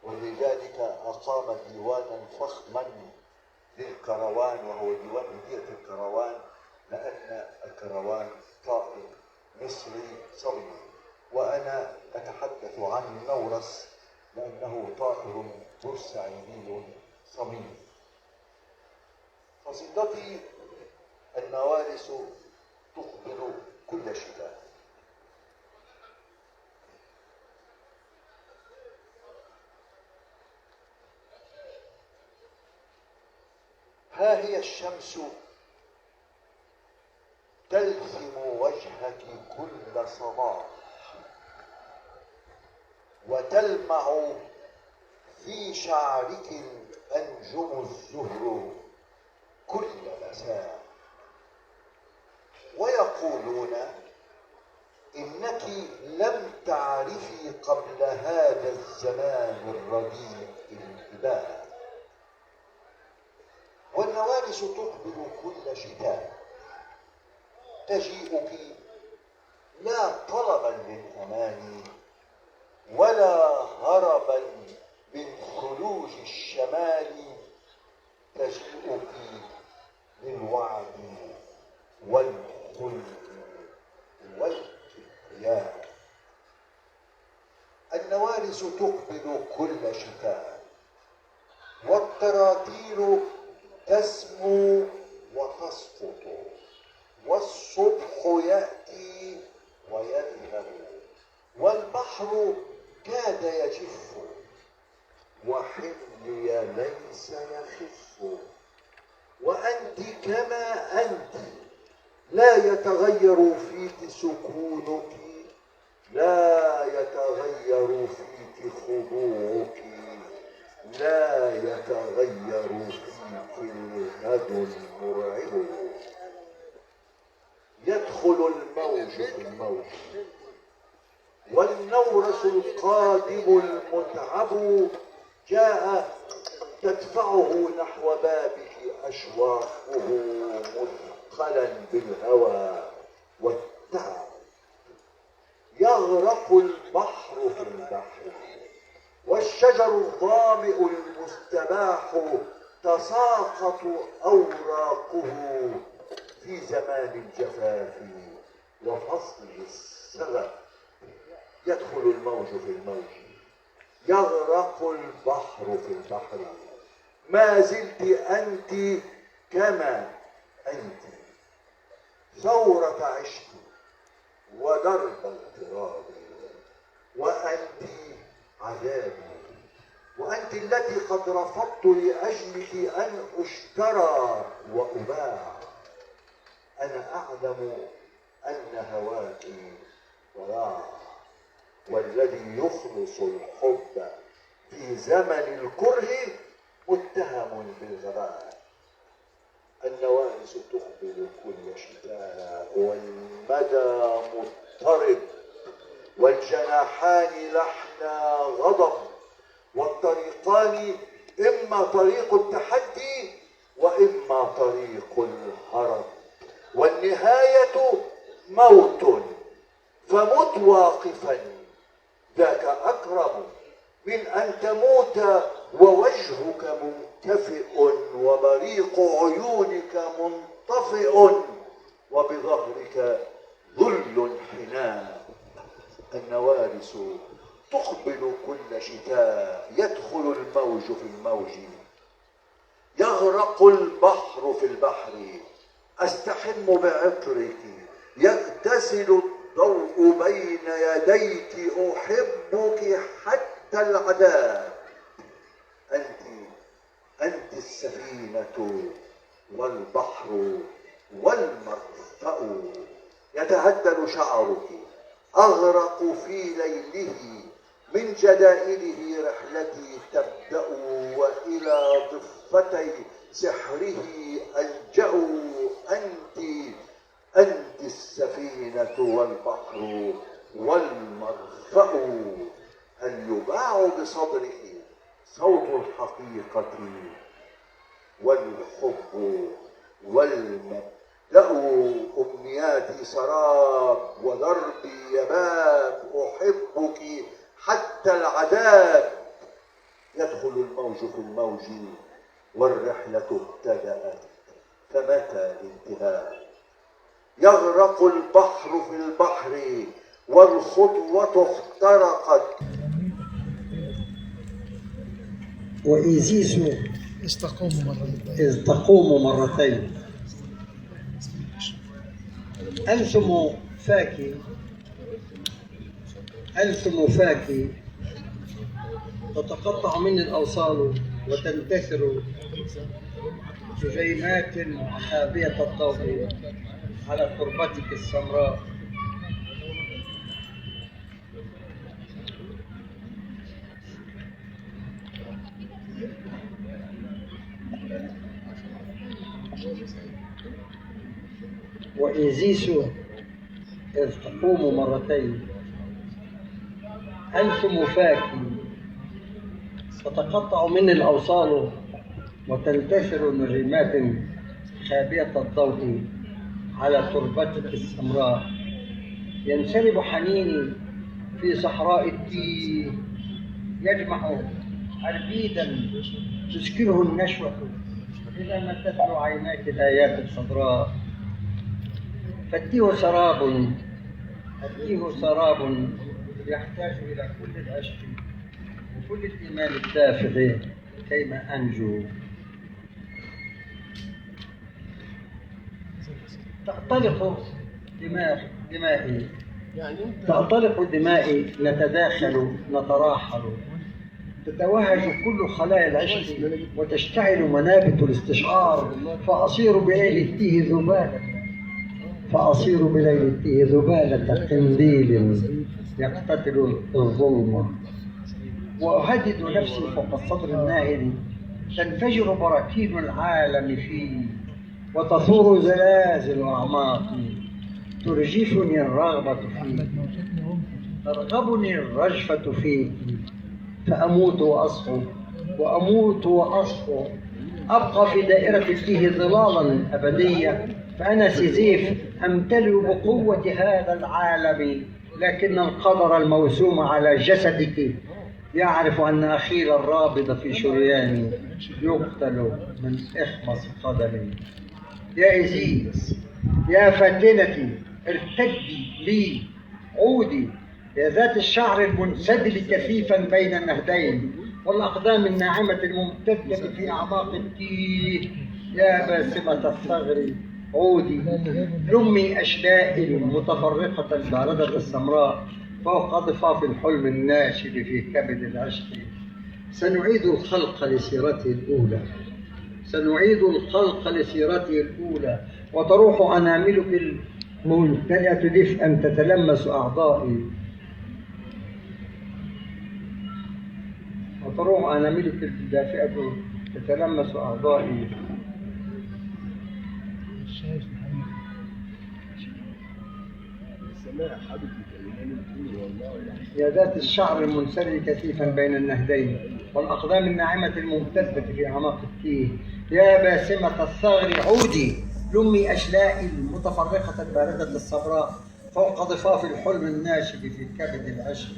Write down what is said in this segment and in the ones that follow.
ولذلك أقام ديوانا فخما للكروان، وهو ديوان هدية الكروان، لأن الكروان طائر مصري صميم، وأنا أتحدث عن النورس لأنه طائر بورسعيدي صميم. قصيدتي النوارس تقبل كل شتاء. ها هي الشمس تلثم وجهك كل صباح، وتلمع في شعرك الأنجم الزهر كل مساء، ويقولون إنك لم تعرفي قبل هذا الزمان الرديء الانتباه. والنوارس تقبل كل شتاء، تجيئك لا طلبا للأمان ولا هربا من ثلوج الشمال، تجيئك للوعد والخلد والكبرياء. النوارس تقبل كل شتاء، والتراتيل تسمو وتسقط، والصبح يأتي ويذهب، والبحر كاد يجف، وحملي ليس يخف، وأنت كما أنت، لا يتغير فيك سكونك، لا يتغير فيك خضوعك، لا يتغير فيك الغد المرعب. يدخل الموج في الموج، والنورس القادم المتعب جاء تدفعه نحو بابك أشواقه مثقلا بالهوى والتعب. يغرق البحر في البحر، والشجر الظامئ المستباح تساقط أوراقه في زمان الجفاف وفصل السغب. يدخل الموج في الموج، يغرق البحر في البحر، ما زلت أنت كما أنت، ثورة عشق ودرب اغتراب، وأنت عذابي، وأنت التي قد رفضت لأجلك أن أشترى وأباع. أنا أعلم أن هواك ضياع، والذي يخلص الحب في زمن الكره متهم بالغباء. النوارس تقبل كل شتاء، والمدى مضطرب، والجناحان لحنا غضب، والطريقان إما طريق التحدي وإما طريق الهرب، والنهاية موت، فمت واقفا، ذاك أكرم من أن تموت ووجهك منكفئ وبريق عيونك منطفئ وبظهرك ذل حناء. النوارس تقبل كل شتاء، يدخل الموج في الموج، يغرق البحر في البحر، أستحم بعطرك، يغتسل الضوء بين يديك، أحبك حتى العذاب. أنت السفينة والبحر والمرفأ، يتهدل شعرك، أغرق في ليله، من جدائله رحلتي تبدأ، وإلى ضفتي سحره ألجأ. أنت السفينة والبحر والمرفأ، هل يباع بصدره صوت الحقيقة والحب والمبدأ. أمنياتي سراب ودربي يباب، أحبك حتى العذاب. يدخل الموج في الموج والرحلة ابتدأت، فمتى الانتهاء؟ يغرق البحر في البحر والخطوة اخترقت. وإيزيس إذ تقوم مرتين ألثم فاكي تتقطع مني الأوصال وتنتثر جيمات حابية الضوء على تربتك السمراء. وإيزيس إذ تقوم مرتين ألثم فاكي تتقطع مني الأوصال وتنتشر نجمات خابية الضوء على تربتك السمراء. ينسرب حنيني في صحراء التيه، يجمع عربيدا تسكره النشوة إذا ما تتلو عيناك الآيات الخضراء. فالتيه سراب يحتاج إلى كل العشق وكل الإيمان التافه كيما أنجو. تأطلق دمائي نتداخل نتراحل، تتوهج كل خلايا العشق وتشتعل منابت الاستشعار، فأصير بليل التيه ذبالة قنديل يقتتل الظلمة. وأهدد نفسي فوق الصدر النائل، تنفجر براكين العالم فيه وتثور زلازل أعماقي، ترجفني الرغبة فيك، ترغبني الرجفة فيك، فأموت وأصحو أبقى في دائرة التيه ظلالا أبدية. فأنا سيزيف أمتلئ بقوة هذا العالم، لكن القدر الموسوم على جسدك يعرف أن أخيل الرابض في شرياني يقتل من إخمص قدمي. يا إيزيس يا فاتنتي ارتدي لي عودي، يا ذات الشعر المنسدل كثيفا بين النهدين والأقدام الناعمة الممتدة في أعماق التيه، يا باسمة الثغر عودي، لمي أشلائي المتفرقة الباردة السمراء فوق ضفاف الحلم الناشب في كبد العشق. سنعيد الخلق لسيرته الأولى وتروح أناملك الممتلئة دفئا تتلمس أعضائي، الدافئة تتلمس أعضائي. يا ذات الشعر المنسري كثيفا بين النهدين والأقدام الناعمة الممتدة في أعماق التيه، يا باسمة الثغر عودي، لمي أشلائي المتفرقة الباردة الصفراء فوق ضفاف الحلم الناشب في كبد العشق.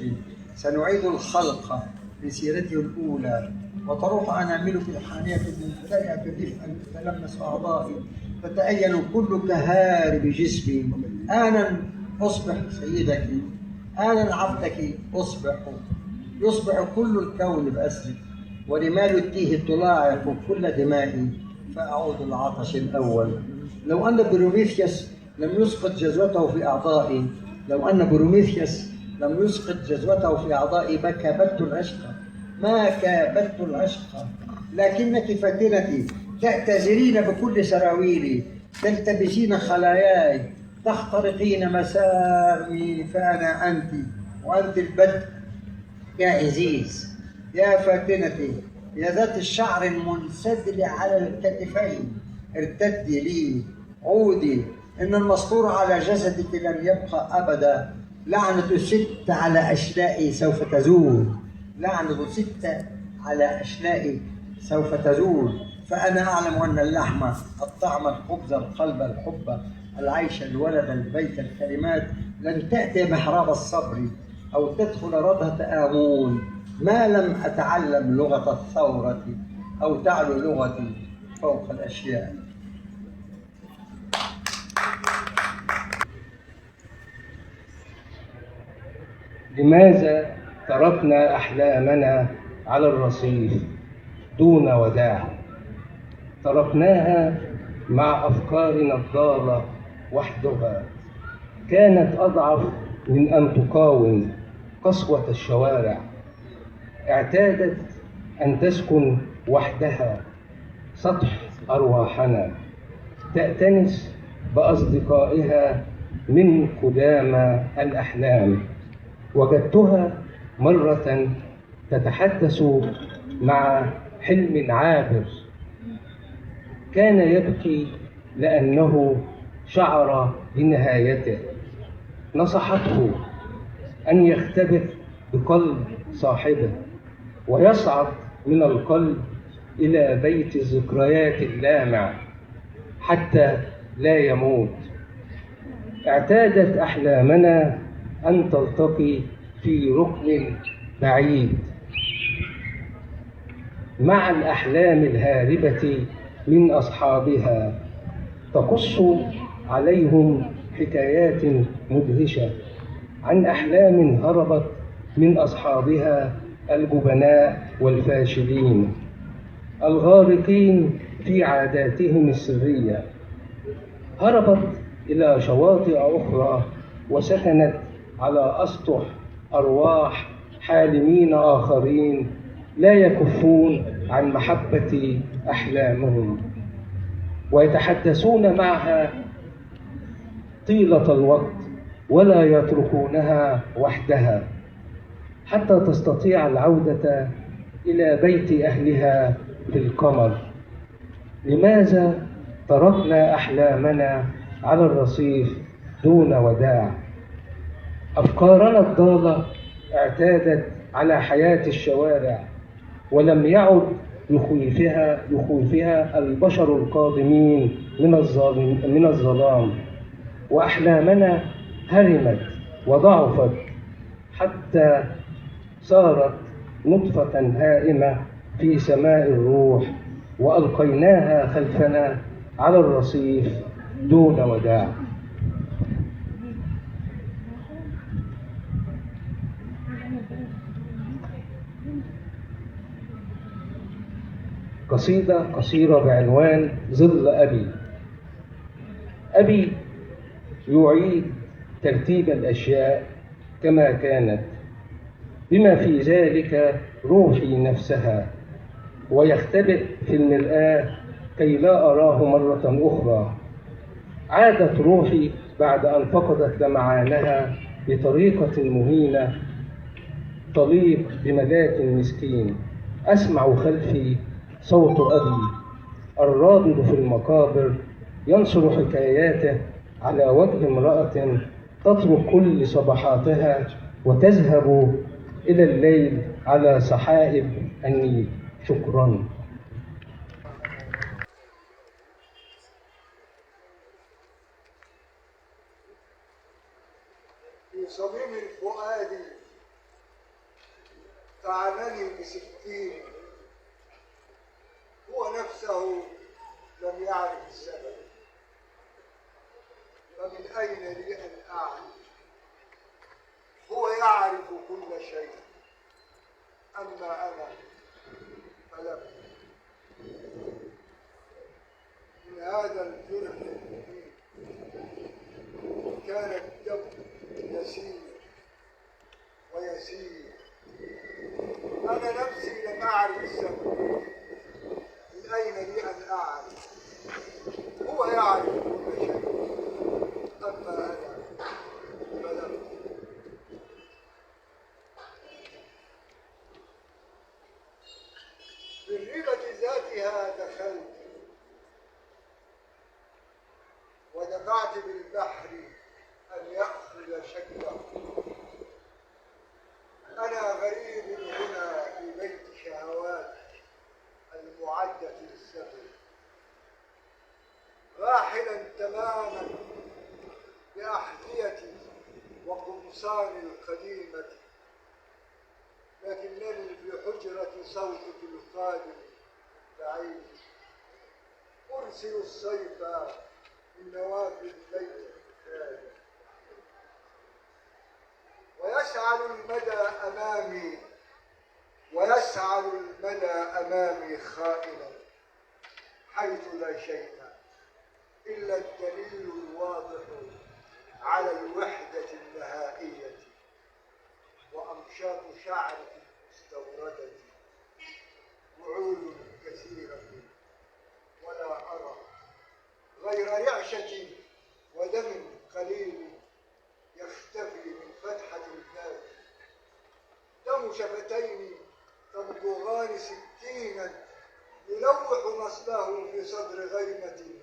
سنعيد الخلق لسيرته الأولى وتروح أناملك الحانية الممتلئة دفئا تتلمس أعضائي، تتأين كل كهارب جسمي. آنا أصبح سيدك، آنا عبدك يصبح كل الكون بأسرك، ورمال التيه تلاعق كل دمائي، فأعود العطش الأول. لو أن بروميثيوس لم يسقط جزوته في أعضائي ما كابدت العشق، لكنك فاتنتي تعتذرين بكل سراويلي، تلتبسين خلاياي، تخترقين مسامي، فأنا أنت وأنت البدء. يا إيزيس يا فاتنتي يا ذات الشعر المنسدل على الكتفين، ارتدي لي عودي، إن المسطور على جسدك لم يبقى أبدا. لعنة الست على أشلائي سوف تزول، فأنا أعلم أن اللحم، الطعم، الخبز، القلب، الحب، العيش، الولد، البيت، الكلمات لن تأتي محراب الصبر أو تدخل ردهة آمون ما لم أتعلم لغة الثورة أو تعلو لغتي فوق الأشياء. لماذا تركنا أحلامنا على الرصيف دون وداع؟ تركناها مع أفكارنا الضالة وحدها، كانت أضعف من أن تقاوم قسوة الشوارع. اعتادت أن تسكن وحدها سطح أرواحنا، تأتنس بأصدقائها من قدامى الأحلام. وجدتها مرة تتحدث مع حلم عابر كان يبكي لأنه شعر بنهايته. نصحته أن يختبر بقلب صاحبه ويصعد من القلب إلى بيت الذكريات اللامع حتى لا يموت. اعتادت أحلامنا أن تلتقي في ركن بعيد مع الأحلام الهاربة من أصحابها، تقص عليهم حكايات مدهشة عن أحلام هربت من أصحابها الجبناء والفاشلين الغارقين في عاداتهم السرية. هربت إلى شواطئ أخرى وسكنت على أسطح أرواح حالمين آخرين لا يكفون عن محبة أحلامهم، ويتحدثون معها طيلة الوقت ولا يتركونها وحدها حتى تستطيع العودة إلى بيت أهلها في القمر. لماذا تركنا أحلامنا على الرصيف دون وداع؟ أفكارنا الضالة اعتادت على حياة الشوارع ولم يعد يخوفها البشر القادمين من الظلام. وأحلامنا هرمت وضعفت حتى صارت نطفة هائمة في سماء الروح، وألقيناها خلفنا على الرصيف دون وداع. قصيدة قصيرة بعنوان ظل أبي. أبي يعيد ترتيب الأشياء كما كانت بما في ذلك روحي نفسها، ويختبئ في المرآة كي لا أراه مرة أخرى. عادت روحي بعد أن فقدت لمعانها بطريقة مهينة تليق بملاك مسكين. أسمع خلفي صوت أبي الرابض في المقابر ينشر حكاياته على وجه امرأة تترك كل صباحاتها وتذهب إلى الليل على سحائب النيل. شكرا. في صميم الفؤاد طعنني بسكين، هو نفسه لم يعرف السبب، فمن أين لي أن أعرف؟ هو يعرف كل شيء، أما أنا فلم. من هذا الجرح المهين كان الدم يسير ويسير، أنا نفسي لم أعرف السبب، من أين لي أن أعرف؟ هو يعرف كل شيء، أما أنا فلم. بالريبة ذاتها دخلت ودفعت بالبحر أن يأخذ شكله. أنا غريب هنا في بيت شهوات المعدة للسفر، راحلا تماما بأحذيتي وقمصاني القديمة، لكنني في حجرة صوتك القادم بعيد أرسل السيف من نوافذ بيتك الخالي، ويسعل المدى أمامي خائنا، حيث لا شيء إلا الدليل الواضح على الوحدة النهائية، وأمشاط شعرك المستوردة وعود كثيرة، ولا أرى غير رعشة ودم قليل يختفي من فتحة الباب، دم شفتين تمضغان سكينا يلوح نسله في صدر غيمة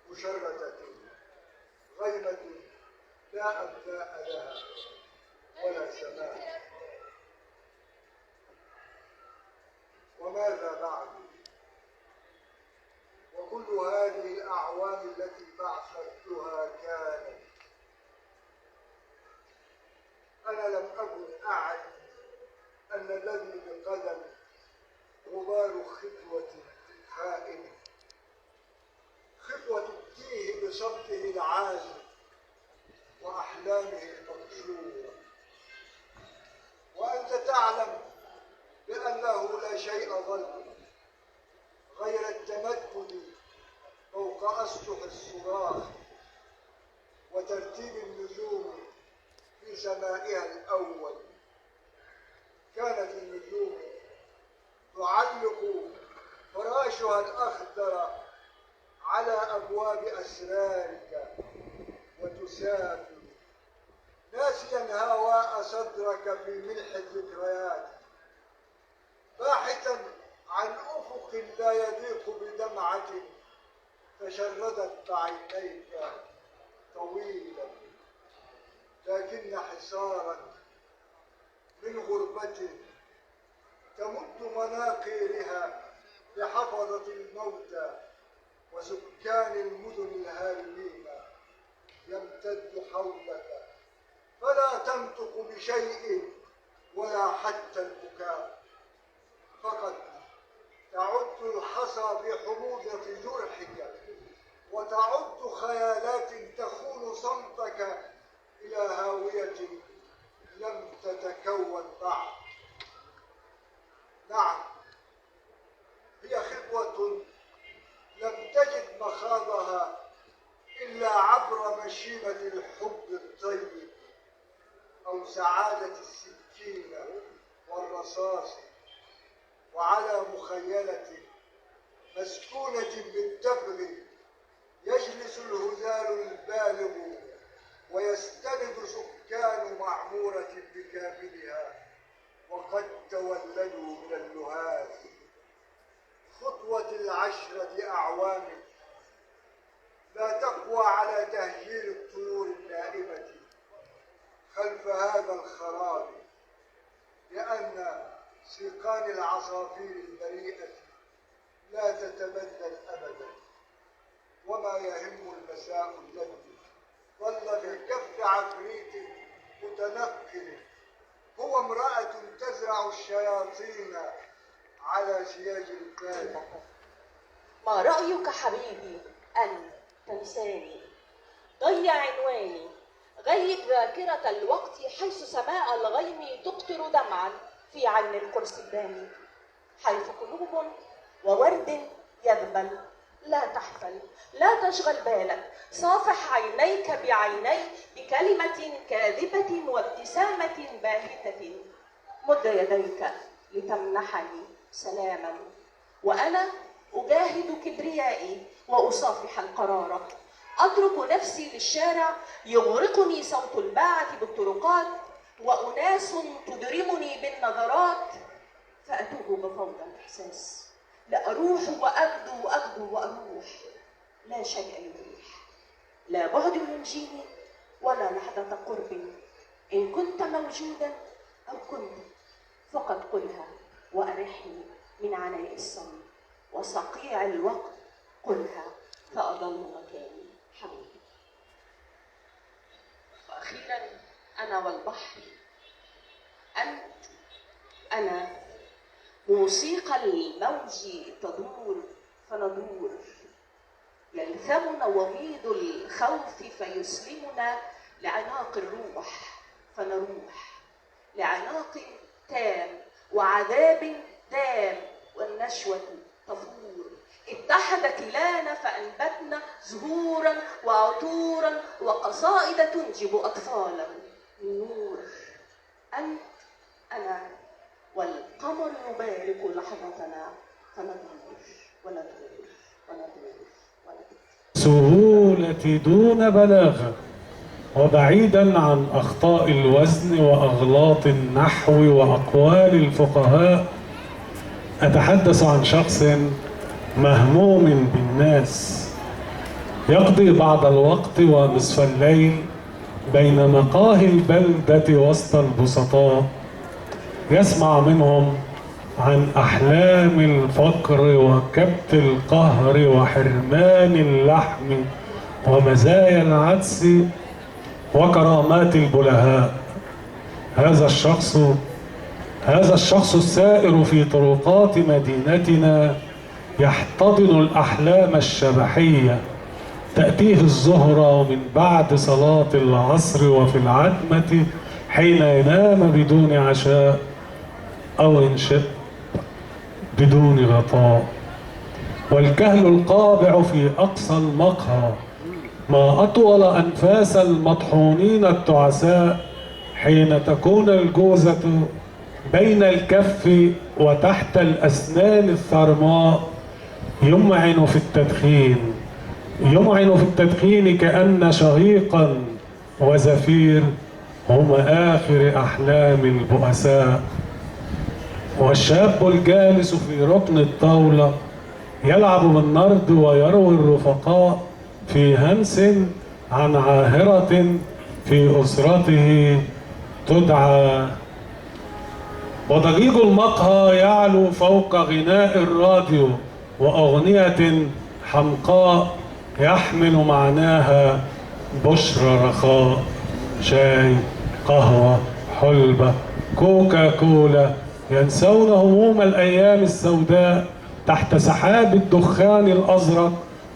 مشردة، غيمة لا أبناء لها ولا سماء. وماذا بعد؟ وكل هذه الأعوام التي بعثرتها كانت، أنا لم أكن أعرف أن الذي بقدم غبار خطوة خائنة، خطوة التيه بصمته العازل وأحلامه المكسورة، وأنت تعلم بأنه لا شيء ظل غير التمدد فوق أسطح الصراخ وترتيب النجوم في سمائها الأول. كانت النجوم تعلق فراشها الأخضر على أبواب أسرارك وتسافر ناسيا هواء صدرك في ملح الذكريات، باحثا عن أفق لا يضيق بدمعة تشردت بعينيك طويلا، لكن حصارا من غربة تمد مناقيرها لحفظة الموتى وسكان المدن الهارمين يمتد حولك، فلا تنطق بشيء ولا حتى البكاء، فقط تعد الحصى في حموضة جرحك وتعد خيالات تخون صمتك إلى هاوية لم تتكون بعد. نعم، هي خطوة لم تجد مخاضها إلا عبر مشيمة الحب الطيب أو سعادة السكينة والرصاص، وعلى مخيلة مسكونة بالتبغ يجلس الهزال البالغ ويستند سكان معمورة بكاملها وقد تولدوا من اللهاث. خطوة العشرة أعوام لا تقوى على تهجير الطيور النائمة خلف هذا الخراب، لأن سيقان العصافير البريئة لا تتبدل أبدا، وما يهم المساء الذي ظل في كف عفريت متنقل هو امرأة تزرع الشياطين على سياج الكاد. ما رأيك حبيبي أن تنساني؟ ضيع عنواني، غيب ذاكرة الوقت حيث سماء الغيم تقطر دمعا في عين القرص الداني، حيث قلوب وورد يذبل. لا تحفل، لا تشغل بالك، صافح عينيك بعيني بكلمة كاذبة وابتسامة باهتة، مد يديك لتمنحني سلاما، وأنا أجاهد كبريائي وأصافح القرار، أترك نفسي للشارع يغرقني صوت الباعة بالطرقات وأناس تدرمني بالنظرات، فأتوه بفوضى الإحساس، لأروح وأغدو وأغدو وأروح، لا شيء يريح، لا بعد ينجيني ولا لحظة قرب، إن كنت موجودا أو كنت فقد قلها وأرحني من عناء الصمت وصقيع الوقت، قلها فأضل مكاني حبيبي. وأخيرا أنا والبحر، أنا موسيقى الموج تدور فندور، يلثمنا وميض الخوف فيسلمنا لعناق الروح فنروح، لعناق تام وعذاب دام والنشوة تفور. اتحد كلانا فأنبتنا زهورا وعطورا وقصائد تنجب أطفالا من نور. أنت أنا والقمر يبارك لحظتنا فندور وندور وندور وندور. سهولة دون بلاغة، وبعيدا عن أخطاء الوزن وأغلاط النحو وأقوال الفقهاء، أتحدث عن شخص مهموم بالناس، يقضي بعض الوقت ونصف الليل بين مقاهي البلدة وسط البسطاء، يسمع منهم عن أحلام الفقر وكبت القهر وحرمان اللحم ومزايا العدس وكرامات البلهاء. هذا الشخص السائر في طرقات مدينتنا يحتضن الأحلام الشبحية، تأتيه الزهرة من بعد صلاة العصر وفي العتمة حين ينام بدون عشاء أو إن شئت بدون غطاء. والكهل القابع في أقصى المقهى، ما أطول أنفاس المطحونين التعساء حين تكون الجوزة بين الكف وتحت الأسنان الثرماء، يمعن في التدخين كأن شهيقا وزفير هما آخر أحلام البؤساء. والشاب الجالس في ركن الطاولة يلعب بالنرد ويروي الرفقاء في همس عن عاهرة في أسرته تدعى. وضجيج المقهى يعلو فوق غناء الراديو وأغنية حمقاء يحمل معناها بشرى رخاء، شاي، قهوة، حلبة، كوكا كولا، ينسون هموم الأيام السوداء تحت سحاب الدخان الأزرق.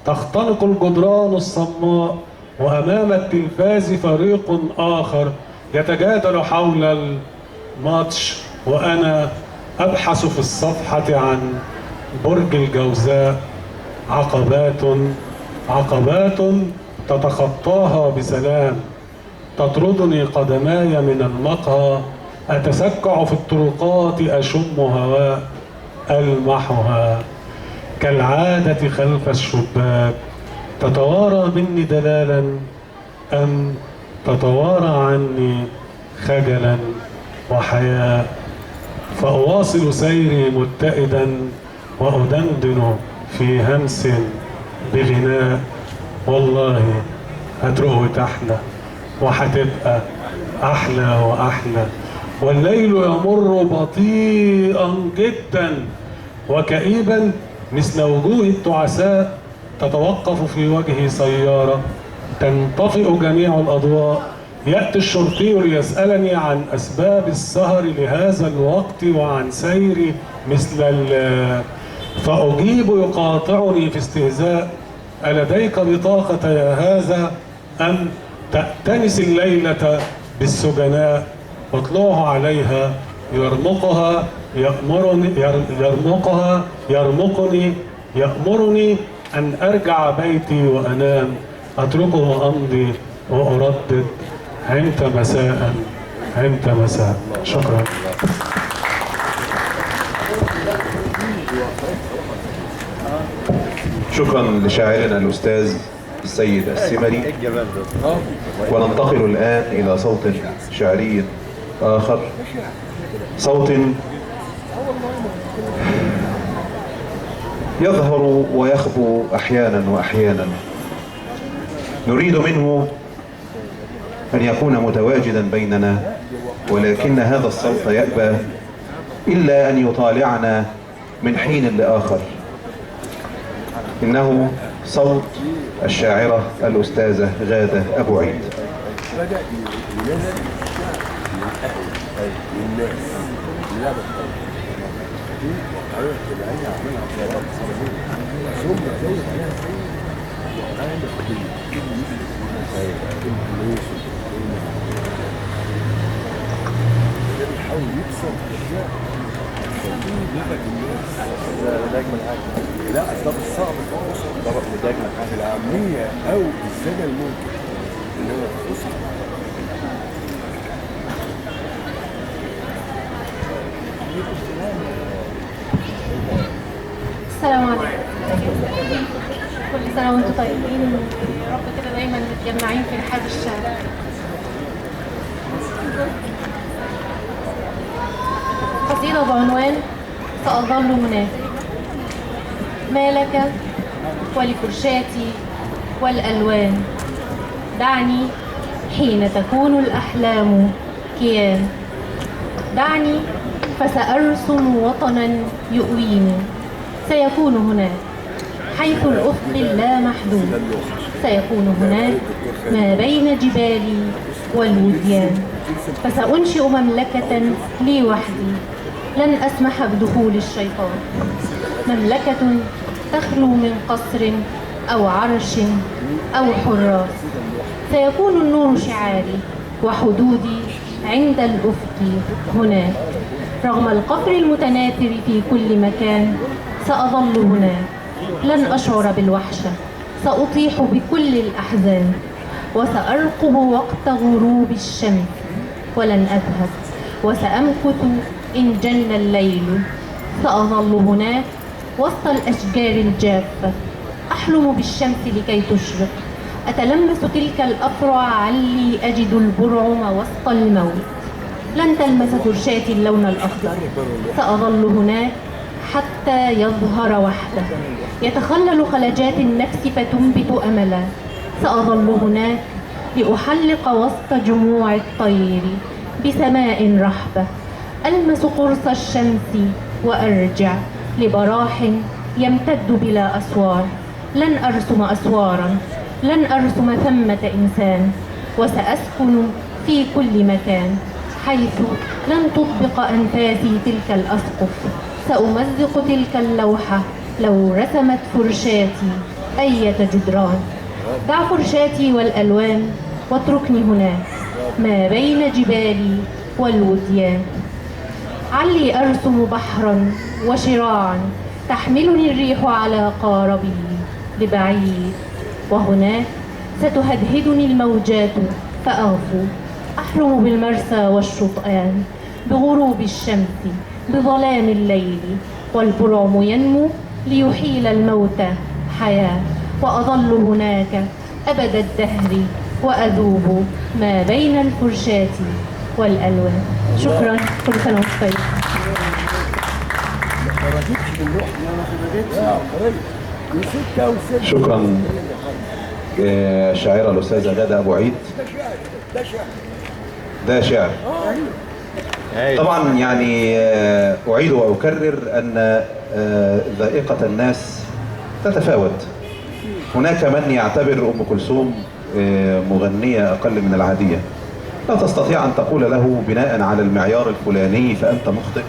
تختنق الجدران الصماء، وأمام التلفاز فريق آخر يتجادل حول الماتش، وأنا أبحث في الصفحة عن برج الجوزاء. عقبات تتخطاها بسلام، تطردني قدماي من المقهى، أتسكع في الطرقات أشم هواء ألمحها كالعادة خلف الشباك. تتوارى مني دلالا أم تتوارى عني خجلا وحياء، فأواصل سيري متئدا وأدندن في همس بغناء. والله هتروق أحلى وهتبقى أحلى وأحلى، والليل يمر بطيئا جدا وكئيبا مثل وجوه التعساء. تتوقف في وجهي سيارة، تنطفئ جميع الأضواء، يأتي الشرطي ليسألني عن أسباب السهر لهذا الوقت وعن سيري فأجيب يقاطعني في استهزاء: ألديك بطاقة يا هذا أم تأتنس الليلة بالسجناء؟ واطلعه عليها يأمرني أن أرجع بيتي وأنام، أتركه أمضي وأردد عمت مساء. شكرا. شكرا لشاعرنا الأستاذ السيد السمري. وننتقل الآن إلى صوت شعري آخر، صوت يظهر ويخبو أحيانا وأحيانا، نريد منه أن يكون متواجدا بيننا، ولكن هذا الصوت يأبى إلا أن يطالعنا من حين لآخر. إنه صوت الشاعرة الأستاذة غادة أبو عيد. للناس اللعبه الطيبه دي واقعيه طبيعيه عاملها قرارات ثم زود عليها واقعيه نقديه بيحاول يكسر اشياء لغه الناس. ده اجمل حاجه. لا ده الصعب خالص. ده اجمل حاجه العاميه او السنه الممكن اللي هو الفصل. السلام عليكم. كل سنة وانتم طيبين، يا رب كده دايما متجمعين في رحاب الشارع. قصيدة بعنوان سأظل هناك. ما لك ولفرشاتي والألوان، دعني حين تكون الأحلام كيان، دعني فسأرسم وطنا يؤويني، سيكون هناك حيث الأفق اللامحدود، سيكون هناك ما بين جبالي والوديان، فسأنشئ مملكة لي وحدي لن أسمح بدخول الشيطان، مملكة تخلو من قصر أو عرش أو حراس، سيكون النور شعاري وحدودي عند الأفق هناك، رغم القفر المتناثر في كل مكان سأظل هناك، لن أشعر بالوحشة، سأطيح بكل الأحزان، وسأرقب وقت غروب الشمس ولن أذهب، وسأمكث إن جن الليل، سأظل هناك وسط الأشجار الجافة، أحلم بالشمس لكي تشرق، أتلمس تلك الأفرع علي أجد البرعم وسط الموت، لن تلمس فرشاتي اللون الأخضر، سأظل هناك حتى يظهر وحده، يتخلل خلجات النفس فتنبت أملا، سأظل هناك لأحلق وسط جموع الطير بسماء رحبة، ألمس قرص الشمس وأرجع لبراح يمتد بلا أسوار، لن أرسم أسوارا، لن أرسم ثمة إنسان، وسأسكن في كل مكان حيث لن تطبق أنفاسي تلك الأسقف، سأمزق تلك اللوحة لو رسمت فرشاتي أية جدران، دع فرشاتي والألوان واتركني هناك ما بين جبالي والوديان، علي أرسم بحرا وشراعا تحملني الريح على قاربي لبعيد، وهناك ستهدهدني الموجات فأغفو، أحلم بالمرسى والشطآن بغروب الشمس بظلام الليل، والبرعم ينمو ليحيل الموت حياة، وأظل هناك أبد الدهر وأذوب ما بين الفرشاة والألوان. شكرا، كل سنة وانتم طيبين. شكرا الشاعرة الأستاذة غادة أبو عيد. ده شعر طبعا، يعني أعيد وأكرر أن ذائقة الناس تتفاوت. هناك من يعتبر أم كلثوم مغنية أقل من العادية، لا تستطيع أن تقول له بناء على المعيار الفلاني فأنت مخطئ.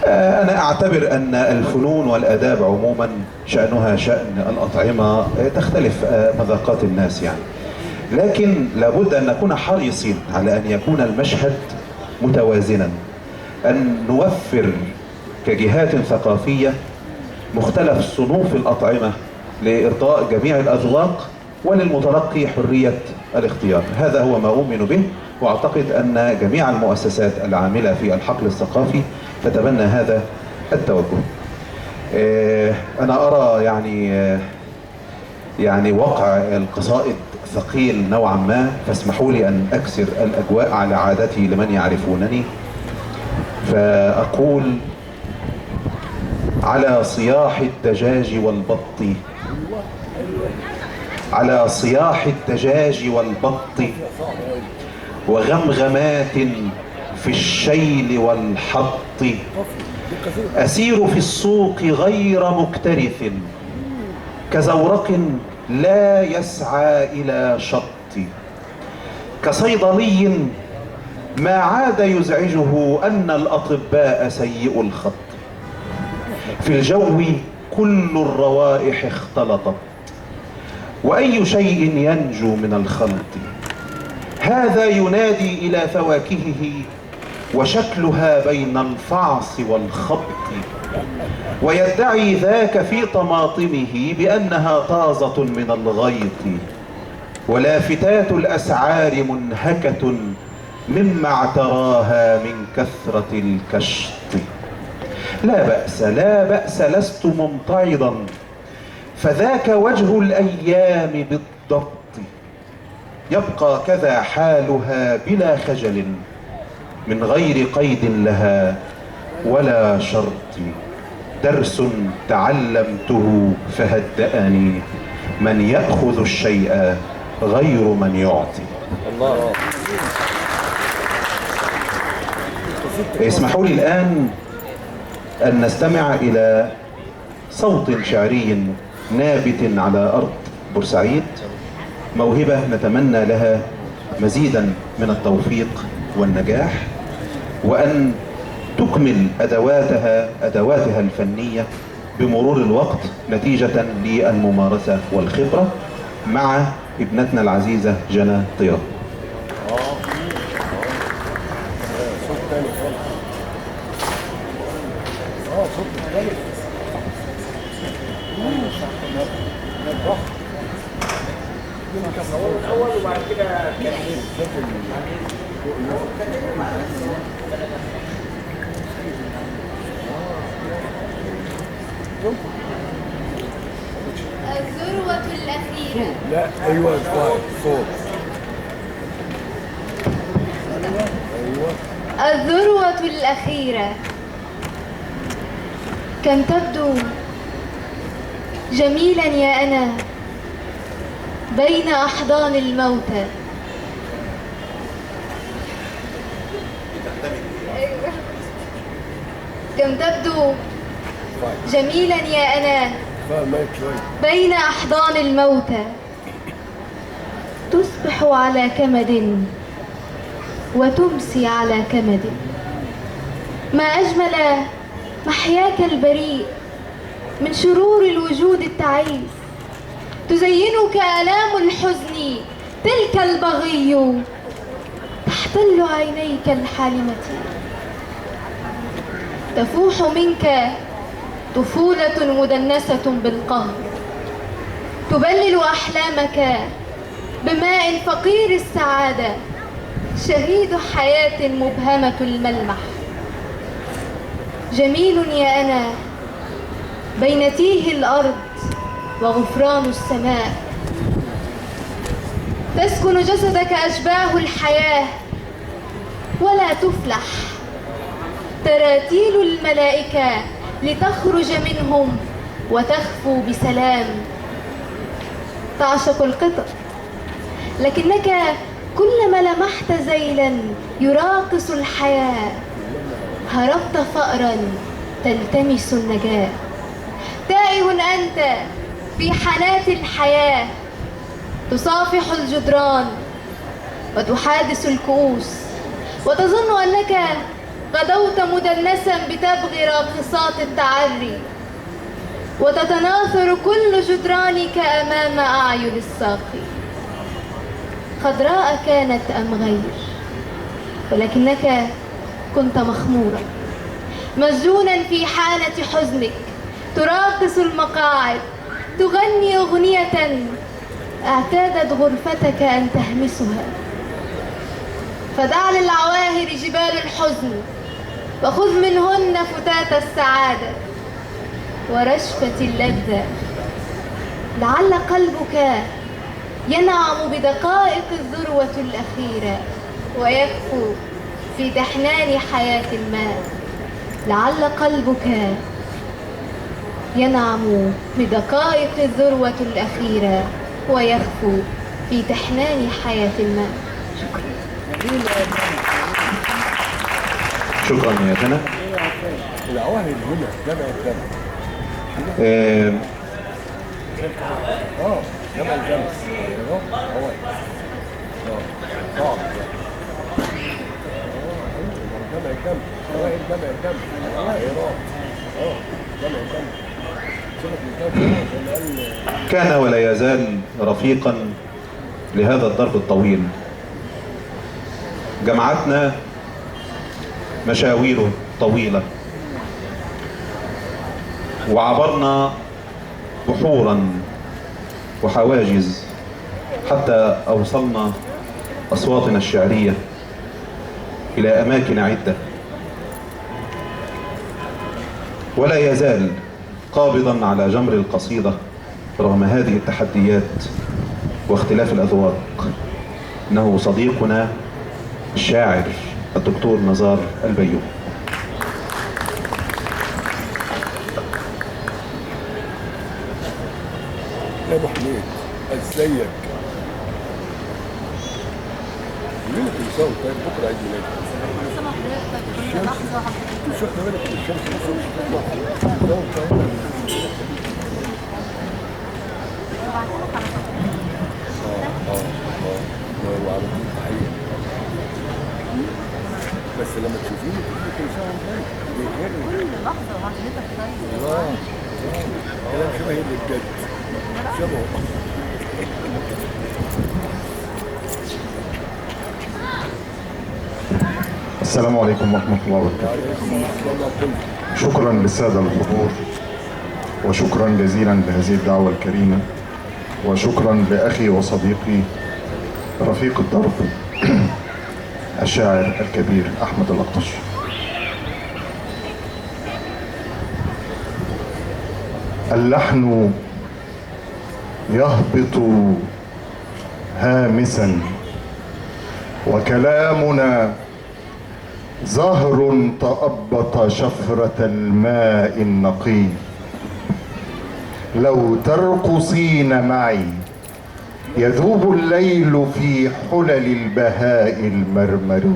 أنا أعتبر أن الفنون والآداب عموما شأنها شأن الأطعمة، تختلف مذاقات الناس يعني، لكن لابد أن نكون حريصين على أن يكون المشهد متوازنا، أن نوفر كجهات ثقافية مختلف صنوف الأطعمة لإرضاء جميع الأذواق، وللمتلقي حرية الاختيار. هذا هو ما أؤمن به، وأعتقد أن جميع المؤسسات العاملة في الحقل الثقافي تتبنى هذا التوجه. أنا أرى يعني وقع القصائد ثقيل نوعا ما، فاسمحوا لي أن أكسر الأجواء على عادتي لمن يعرفونني، فأقول: على صياح الدجاج والبط، على صياح الدجاج والبط، وغمغمات في الشيل والحط، أسير في السوق غير مكترث، كزورق لا يسعى إلى شط، كصيدلي ما عاد يزعجه أن الأطباء سيئو الخط. في الجو كل الروائح اختلطت، وأي شيء ينجو من الخلط. هذا ينادي إلى فواكهه وشكلها بين الفعص والخبط، ويدعي ذاك في طماطمه بأنها طازة من الغيط. ولافتات الأسعار منهكة مما اعتراها من كثرة الكشط. لا بأس لا بأس، لست ممتعضا، فذاك وجه الأيام بالضبط. يبقى كذا حالها بلا خجل، من غير قيد لها ولا شرط. درس تعلمته فهدأني، من يأخذ الشيء غير من يعطي. الله. اسمحوا لي الآن أن نستمع إلى صوت شعري نابت على أرض بورسعيد، موهبة نتمنى لها مزيدا من التوفيق والنجاح، وأن تكمل أدواتها الفنية بمرور الوقت نتيجة للممارسة والخبرة مع ابنتنا العزيزة جنى طيرة. الذروة الأخيرة. لا ايوه صوت. الذروة الأخيرة. كم تبدو جميلا يا أنا بين أحضان الموتى. كم تبدو جميلا يا أنا بين أحضان الموتى. تصبح على كمد وتمسي على كمد. ما أجمل محياك البريء من شرور الوجود التعيس. تزينك آلام الحزن تلك البغي، تحتل عينيك الحالمة. تفوح منك طفولة مدنسة بالقهر، تبلل أحلامك بماء فقير السعادة، شهيد حياة مبهمة الملمح. جميل يا أنا بين تيه الأرض وغفران السماء. تسكن جسدك أشباه الحياة ولا تفلح. تراتيل الملائكة لتخرج منهم وتخفو بسلام. تعشق القطط، لكنك كلما لمحت ذيلا يراقص الحياة هربت فأرا تلتمس النجاة. تائه أنت في حنات الحياة، تصافح الجدران وتحادث الكؤوس، وتظن أنك غدوت مدنسا بتبغي راقصات التعري، وتتناثر كل جدرانك أمام أعين الساقي. خضراء كانت أم غير، ولكنك كنت مخمورا مسجونا في حانة حزنك، تراقص المقاعد، تغني أغنية اعتادت غرفتك أن تهمسها. فدع للعواهر جبال الحزن، وخذ منهن فتاة السعادة ورشفة اللذة. لعل قلبك ينعم بدقائق الذروة الأخيرة ويكفو في تحنان حياة ما. لعل قلبك ينعم بدقائق الذروة الأخيرة ويخفو في تحنان حياة ما. شكرا يا جنى. العواهد هنا جمع الجمع. جمع الجمع. جمع الدم، اوائل جمع الدم، اوائل جمع الدم. كان ولا يزال رفيقا لهذا الدرب الطويل. جمعتنا مشاوير طويلة وعبرنا بحورا وحواجز حتى أوصلنا أصواتنا الشعرية إلى أماكن عدة، ولا يزال قابضا على جمر القصيدة رغم هذه التحديات واختلاف الأذواق. إنه صديقنا الشاعر الدكتور نزار البيومي. يا ابو حميد ازيك؟ مين اللي بيساوي؟ طيب بكره عيد ميلادك. الشمس مش واخد بالك من الشمس وعلى طول تحيه. بس لما تشوفيني تقولي كل سنه وانت طيب. كل لحظه وعشرتك طيب. الله كلام شبه اللي بجد شبهه. السلام عليكم ورحمة الله وبركاته. شكرا للسادة الحضور، وشكرا جزيلا لهذه الدعوة الكريمة، وشكرا لأخي وصديقي رفيق الدرب الشاعر الكبير أحمد الأقطش. اللحن يهبط هامسا وكلامنا زهر تأبط شفرة الماء النقي. لو ترقصين معي يذوب الليل في حلل البهاء المرمري،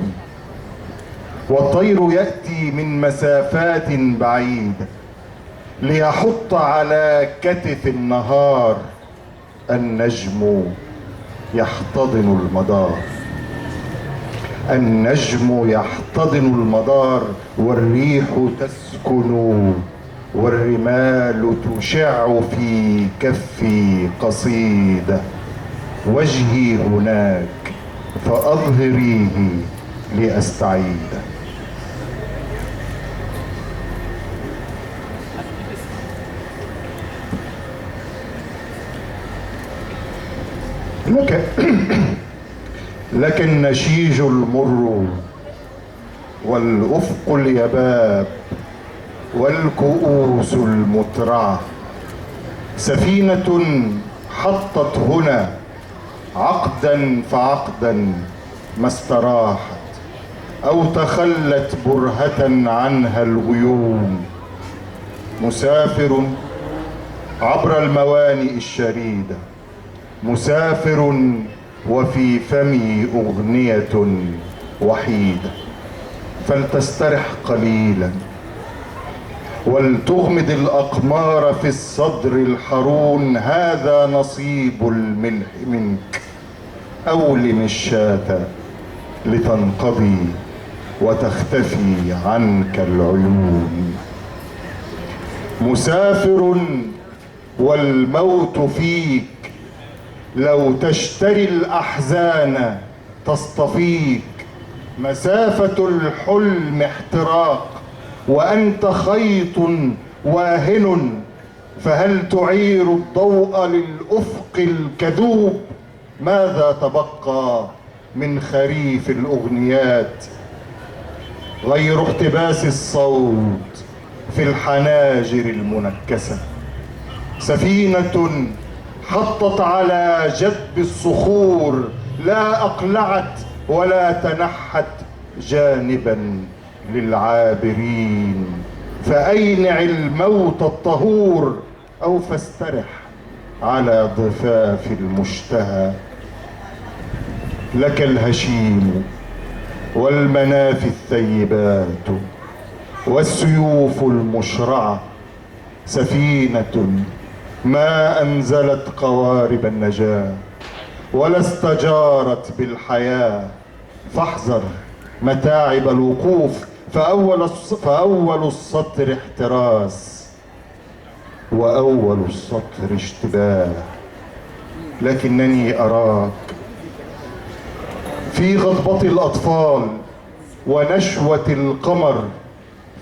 والطير يأتي من مسافات بعيدة ليحط على كتف النهار. النجم يحتضن المدار، النجم يحتضن المدار، والريح تسكن والرمال تشع في كفي قصيدة. وجهي هناك فأظهريه لأستعيد. لك النشيج المر والأفق اليباب والكؤوس المترعة. سفينة حطت هنا عقدا فعقدا ما استراحت أو تخلت برهة عنها الغيوم. مسافر عبر الموانئ الشريدة، مسافر وفي فمي أغنية وحيدة. فلتسترح قليلا ولتغمد الأقمار في الصدر الحرون. هذا نصيب الملح منك. أولم الشاة لتنقضي وتختفي عنك العيون. مسافر والموت فيك، لو تشتري الأحزان تصطفيك. مسافة الحلم احتراق وأنت خيط واهن، فهل تعير الضوء للأفق الكذوب؟ ماذا تبقى من خريف الأغنيات غير احتباس الصوت في الحناجر المنكسة؟ سفينة حطت على جدب الصخور، لا أقلعت ولا تنحت جانبا للعابرين. فأينع الموت الطهور أو فاسترح على ضفاف المشتهى. لك الهشيم والمنافي الثيبات والسيوف المشرعة. سفينة ما أنزلت قوارب النجاة ولا استجارت بالحياة. فاحذر متاعب الوقوف فأول السطر احتراس وأول السطر اشتباه، لكنني أراك في غضبة الأطفال ونشوة القمر،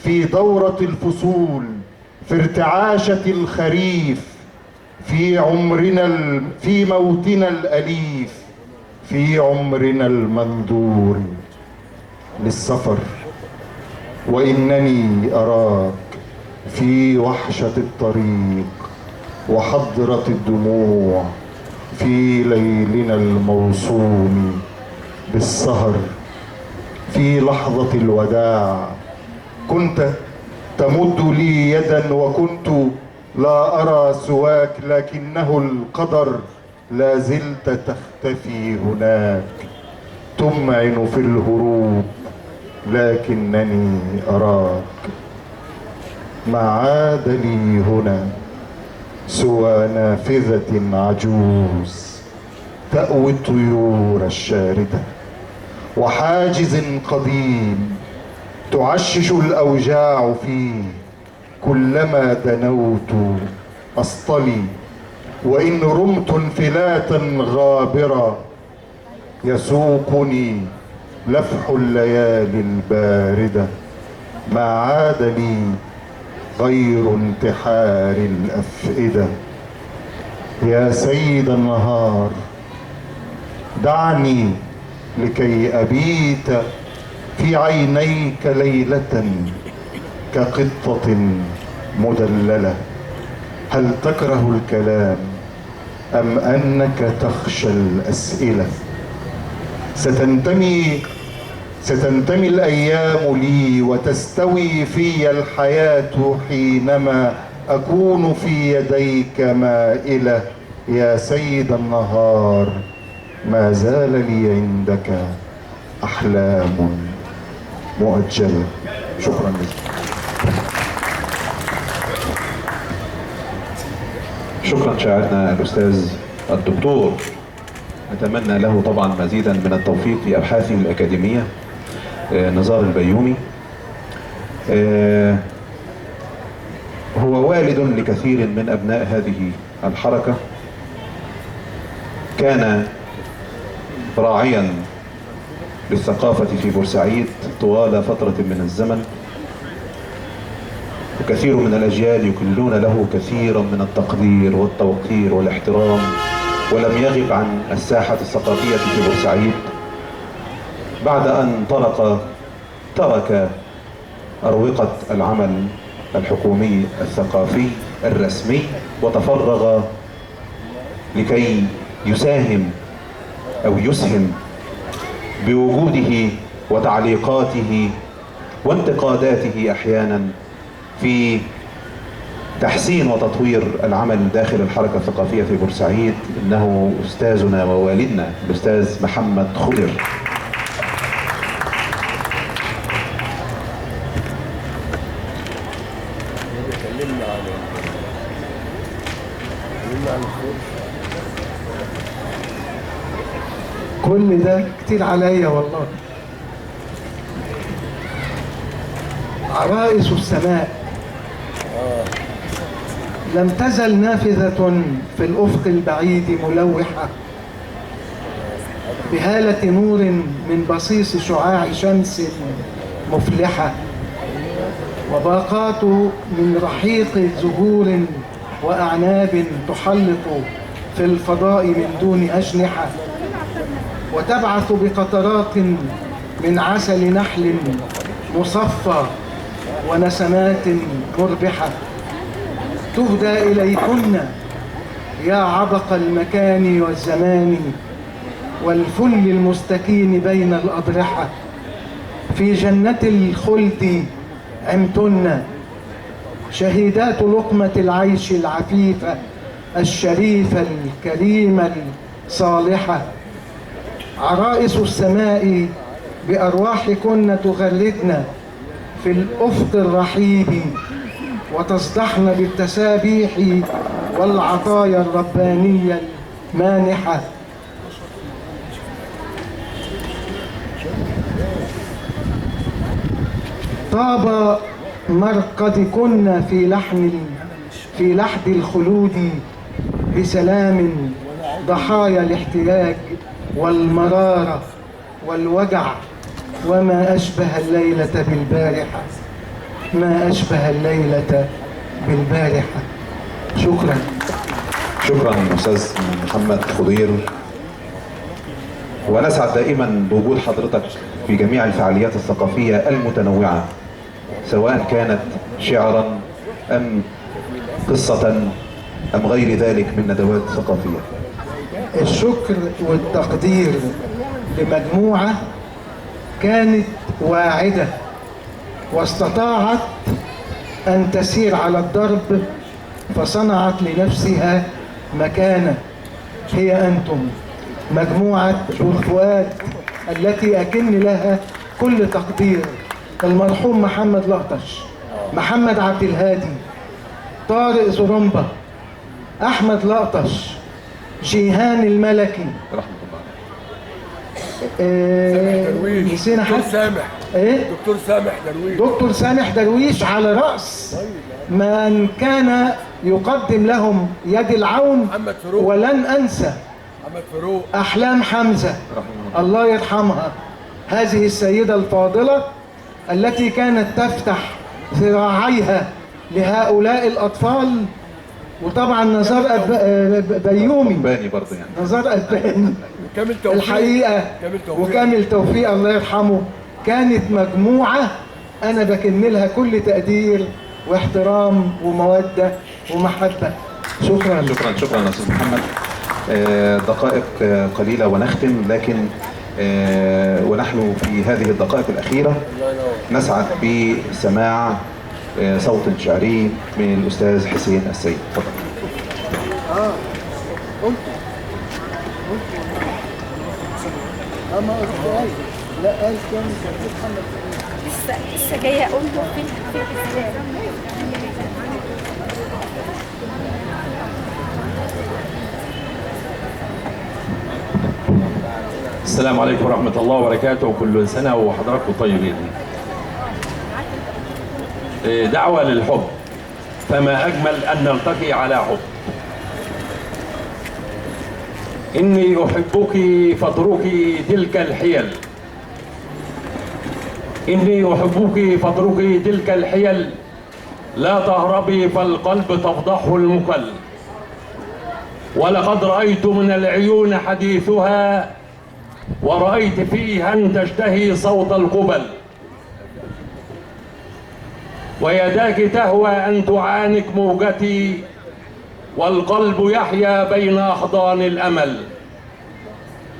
في دورة الفصول، في ارتعاشة الخريف، في موتنا الأليف، في عمرنا المنذور للسفر. وإنني أراك في وحشة الطريق وحضرة الدموع، في ليلنا الموصوم بالسهر، في لحظة الوداع كنت تمد لي يدا وكنت لا أرى سواك، لكنه القدر لا زلت تختفي هناك، تمعن في الهروب لكنني أراك. ما عاد لي هنا سوى نافذة عجوز تأوي الطيور الشاردة، وحاجز قديم تعشش الأوجاع فيه، كلما دنوت أصطلي، وإن رمت انفلاتا غابرا يسوقني لفح الليالي الباردة. ما عاد لي غير انتحار الأفئدة. يا سيد النهار دعني لكي أبيت في عينيك ليلة كقطة مدللة. هل تكره الكلام أم أنك تخشى الأسئلة؟ ستنتمي الأيام لي وتستوي في الحياة حينما أكون في يديك مائلة. يا سيد النهار ما زال لي عندك أحلام مؤجلة. شكرا لك. شكرا شاعرنا الأستاذ الدكتور، نتمنى له طبعا مزيدا من التوفيق في أبحاثه الأكاديمية. نزار البيومي هو والد لكثير من أبناء هذه الحركة، كان راعيا للثقافة في بورسعيد طوال فترة من الزمن، وكثير من الأجيال يكلون له كثيرا من التقدير والتوقير والاحترام، ولم يغب عن الساحة الثقافية في بورسعيد. بعد أن ترك أروقة العمل الحكومي الثقافي الرسمي وتفرغ لكي يساهم أو يسهم بوجوده وتعليقاته وانتقاداته أحيانا في تحسين وتطوير العمل داخل الحركة الثقافية في بورسعيد. إنه أستاذنا ووالدنا الأستاذ محمد خضر. كل ده كتير عليا والله. عرائس السماء لم تزل نافذة في الأفق البعيد ملوحة بهالة نور من بصيص شعاع شمس مفلحة، وباقات من رحيق زهور وأعناب تحلق في الفضاء من دون أجنحة، وتبعث بقطرات من عسل نحل مصفى ونسمات مربحة، تهدى إليكن يا عبق المكان والزمان والفل المستكين بين الأضرحة. في جنة الخلد عمتن شهيدات لقمة العيش العفيفة الشريفة الكريمة الصالحة. عرائس السماء بأرواحكن تغردن في الأفق الرحيب وتصدحن بالتسابيح والعطايا الربانية المانحة. طاب مرقدكن في لحد الخلود بسلام، ضحايا الاحتياج والمرارة والوجع، وما أشبه الليلة بالبارحة، ما أشبه الليلة بالبارحة. شكرا. شكرا أستاذ محمد خضير، ونسعد دائما بوجود حضرتك في جميع الفعاليات الثقافية المتنوعة، سواء كانت شعرا أم قصة أم غير ذلك من ندوات ثقافية. الشكر والتقدير لمجموعة كانت واعدة واستطاعت أن تسير على الدرب، فصنعت لنفسها مكانة، هي أنتم مجموعة الفؤاد التي أكن لها كل تقدير. المرحوم محمد لقطش، محمد عبد الهادي، طارق زرمبة، أحمد لقطش، جيهان الملكي، نسينا حد؟ دكتور سامح. ايه؟ دكتور سامح درويش. دكتور سامح درويش على رأس من كان يقدم لهم يد العون. محمد فاروق. ولن أنسى محمد فاروق. أحلام حمزة الله يرحمها، هذه السيدة الفاضلة التي كانت تفتح ذراعيها لهؤلاء الأطفال. وطبعا نزار بيومي، برضه يعني نزار أباني وكامل توفيق الحقيقة، وكامل توفيق الله يرحمه. كانت مجموعة أنا بكن لها كل تقدير واحترام ومودة ومحبة. شكرا. شكرا شكرا يا أستاذ محمد. دقائق قليلة ونختم، لكن ونحن في هذه الدقائق الأخيرة نسعد بسماع صوت شعري من الأستاذ حسين السيد. تفضل. لا قال كان محمد لسه جايه اقول له فين السلام عليكم ورحمة الله وبركاته، وكل سنة وحضراتكم طيبين. دعوة للحب، فما أجمل أن نلتقي على حب. إني أحبك فاتركي تلك الحيل، إني أحبك فاتركي تلك الحيل، لا تهربي فالقلب تفضحه المكل. ولقد رأيت من العيون حديثها، ورأيت فيها أن تشتهي صوت القبل. ويداك تهوى أن تعانك موجتي، والقلب يحيا بين أحضان الأمل.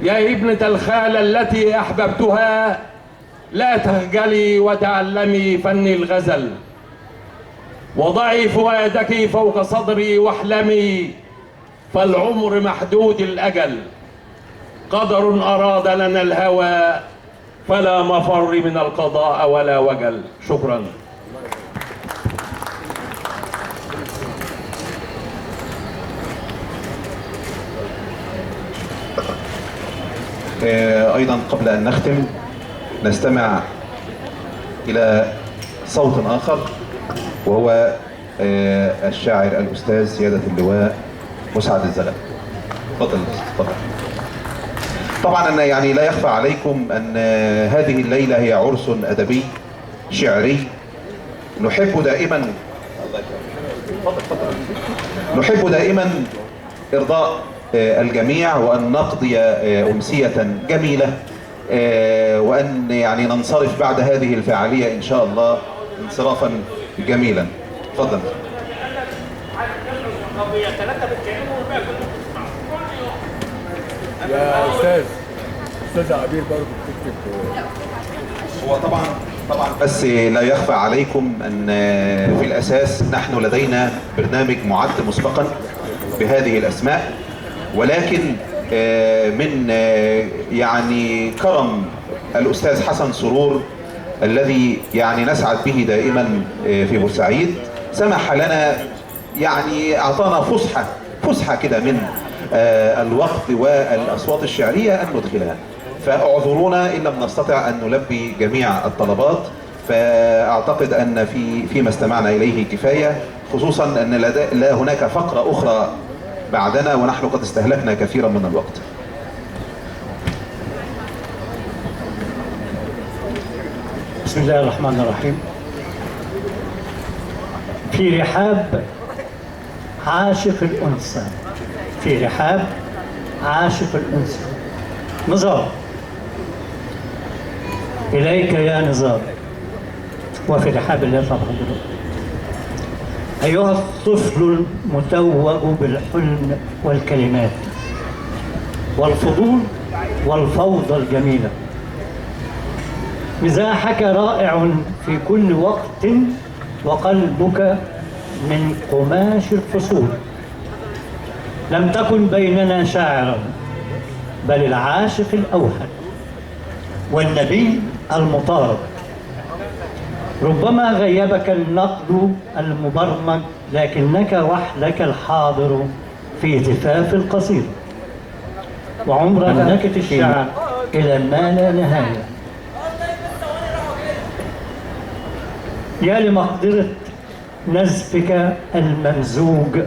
يا ابنة الخالة التي أحببتها، لا تخجلي وتعلمي فن الغزل. وضعي فؤادك فوق صدري واحلمي، فالعمر محدود الأجل. قدر أراد لنا الهوى، فلا مفر من القضاء ولا وجل. شكرا. أيضا قبل أن نختم نستمع إلى صوت آخر، وهو الشاعر الأستاذ سيادة اللواء مسعد الزغل. تفضل. طبعا أن يعني لا يخفى عليكم أن هذه الليلة هي عرس أدبي شعري. نحب دائما إرضاء الجميع، وأن نقضي أمسية جميلة، وأن يعني ننصرف بعد هذه الفعالية إن شاء الله انصرافا جميلا. تفضل. يا أستاذ عبير برضه بتكتب. هو طبعا بس لا يخفى عليكم أن في الأساس نحن لدينا برنامج معد مسبقا بهذه الأسماء، ولكن من يعني كرم الأستاذ حسن سرور الذي يعني نسعد به دائما في بورسعيد، سمح لنا يعني أعطانا فسحة كده من الوقت والأصوات الشعرية أن ندخلها. فاعذرونا إن لم نستطع أن نلبي جميع الطلبات، فأعتقد أن فيما استمعنا إليه كفاية، خصوصا أن لا هناك فقرة أخرى بعدنا ونحن قد استهلكنا كثيرا من الوقت. بسم الله الرحمن الرحيم. في رحاب عاشق الأنثى، في رحاب عاشق الأنثى نزار، إليك يا نزار، وفي رحاب الله طبعا دلوقتي. أيها الطفل المتوج بالحلم والكلمات والفضول والفوضى الجميلة، مزاحك رائع في كل وقت وقلبك من قماش الفصول. لم تكن بيننا شاعرا بل العاشق الأوحد والنبي المطارد. ربما غيبك النقد المبرمج لكنك وحدك الحاضر في زفاف القصيد، وعمرك ملكة الشعر إلى ما لا نهاية. يا لمقدرة نزفك الممزوج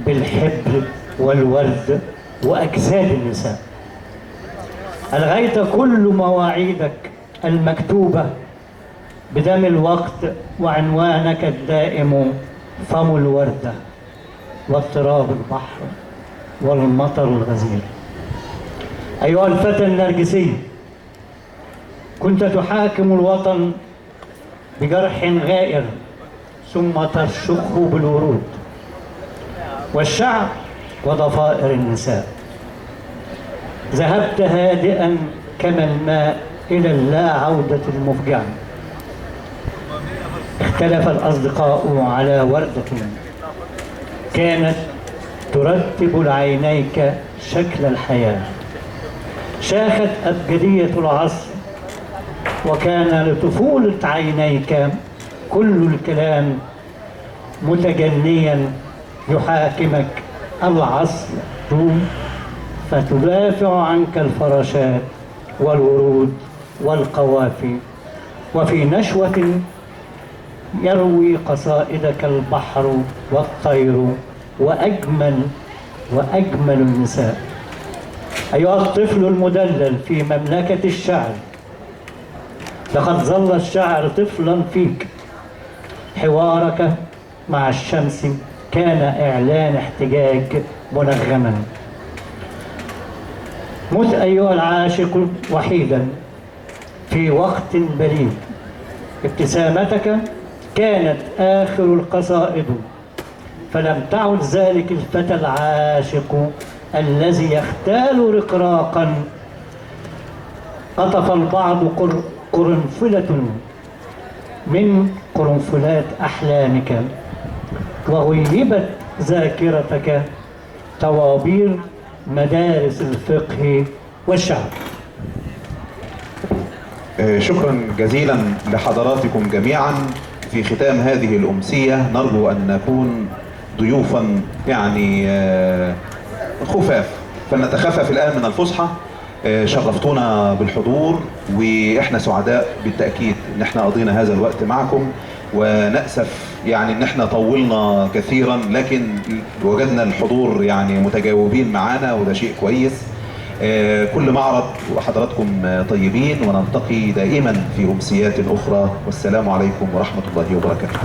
بالحبر والورد وأجساد النساء. ألغيت كل مواعيدك المكتوبة بدم الوقت، وعنوانك الدائم فم الوردة واضطراب البحر والمطر الغزير. أيها الفتى النرجسي، كنت تحاكم الوطن بجرح غائر ثم ترشقه بالورود والشعر وضفائر النساء. ذهبت هادئا كما الماء إلى اللا عودة المفجعة. اختلف الأصدقاء على وردة كانت ترتب لعينيك شكل الحياة. شاخت أبجدية العصر، وكان لطفولة عينيك كل الكلام متجنيا يحاكمك العصر، فتدافع عنك الفراشات والورود والقوافي، وفي نشوة يروي قصائدك البحر والطير وأجمل النساء. أيها الطفل المدلل في مملكة الشعر، لقد ظل الشعر طفلا فيك. حوارك مع الشمس كان إعلان احتجاج منغما. مت أيها العاشق وحيدا في وقت بليد. ابتسامتك كانت آخر القصائد، فلم تعد ذلك الفتى العاشق الذي يختال رقراقا. قطف البعض قرنفلة من قرنفلات أحلامك، وغيبت ذاكرتك طوابير مدارس الفقه والشعر. شكرا جزيلا لحضراتكم جميعا. في ختام هذه الأمسية نرجو أن نكون ضيوفا يعني خفاف، فلنتخفف الآن من الفصحى. شرفتونا بالحضور، وإحنا سعداء بالتأكيد إن إحنا قضينا هذا الوقت معكم، ونأسف يعني إن إحنا طولنا كثيرا، لكن وجدنا الحضور يعني متجاوبين معانا وده شيء كويس. كل معرض وحضراتكم طيبين، ونلتقي دائما في أمسيات أخرى، والسلام عليكم ورحمة الله وبركاته.